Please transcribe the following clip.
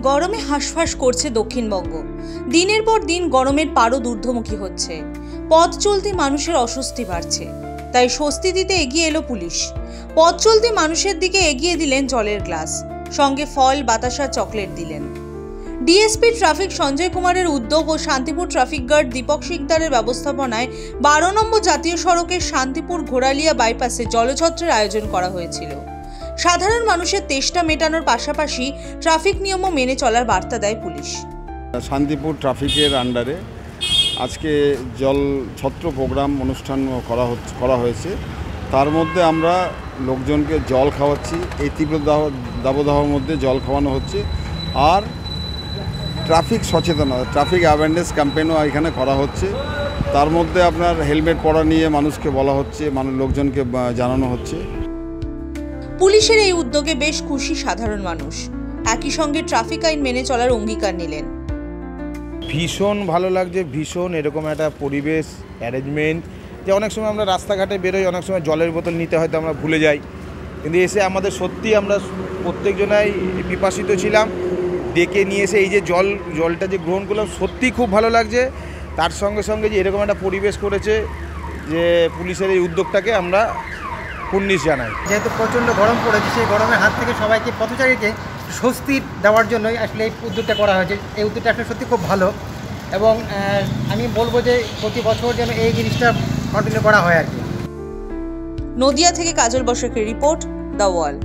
গরমে হাঁসফাঁস করছে দক্ষিণবঙ্গ। দিনের পর দিন গরমের পারদ ঊর্ধ্বমুখী হচ্ছে। পথ চলতি মানুষের অস্বস্তি বাড়ছে, তাই স্বস্তি দিতে এগিয়ে এলো পুলিশ। পথ চলতি মানুষের দিকে এগিয়ে দিলেন জলের গ্লাস, সঙ্গে ফল, বাতাসা, চকলেট দিলেন। ডিএসপি ট্রাফিক সঞ্জয় কুমারের উদ্যোগ ও শান্তিপুর ট্রাফিক গার্ড দীপক শিকদারের ব্যবস্থাপনায় 12 নম্বর জাতীয় সড়কের শান্তিপুর ঘোড়ালিয়া বাইপাসে জলছত্রের আয়োজন করা হয়েছিল। সাধারণ মানুষের তেষ্টা মেটানোর পাশাপাশি ট্রাফিক নিয়মও মেনে চলার বার্তা দেয় পুলিশ। শান্তিপুর ট্রাফিকের আন্ডারে আজকে জল ছত্র প্রোগ্রাম অনুষ্ঠান করা হয়েছে। তার মধ্যে আমরা লোকজনকে জল খাওয়াচ্ছি। এই তীব্র দাবদাহের মধ্যে জল খাওয়ানো হচ্ছে। আর ট্রাফিক সচেতনতা, ট্রাফিক অ্যাওয়ারনেস ক্যাম্পেইনও এখানে করা হচ্ছে। তার মধ্যে আপনার হেলমেট পরা নিয়ে মানুষকে বলা হচ্ছে, লোকজনকে জানানো হচ্ছে। পুলিশের এই উদ্যোগে বেশ খুশি সাধারণ মানুষ। একই সঙ্গে ট্রাফিক আইন মেনে চলার অঙ্গীকার নিলেন। ভীষণ ভালো লাগছে, ভীষণ এরকম একটা পরিবেশ অ্যারেঞ্জমেন্ট যে অনেক সময় আমরা রাস্তাঘাটে বেরোই, অনেক সময় জলের বোতল নিতে হয়তো আমরা ভুলে যাই, কিন্তু এসে আমাদের সত্যি আমরা প্রত্যেকজনাই পিপাসিত ছিলাম। ডেকে নিয়ে এসে এই যে জলটা যে গ্রহণ করলাম, সত্যি খুব ভালো লাগছে। তার সঙ্গে সঙ্গে যে এরকম একটা পরিবেশ করেছে, যে পুলিশের এই উদ্যোগটাকে আমরা কুর্নিশ জানাই। যেহেতু প্রচণ্ড গরম পড়েছে, সেই গরমের হাত থেকে সবাইকে পথচারীকে স্বস্তি দেওয়ার জন্যই আসলে এই উদ্যোগটা করা হয়েছে। এই উদ্যোগটা আসলে সত্যি খুব ভালো, এবং আমি বলবো যে প্রতি বছর যেন এই জিনিসটা কন্টিনিউ করা হয় আর কি। নদিয়া থেকে কাজল বসাকের রিপোর্ট, দ্য ওয়াল।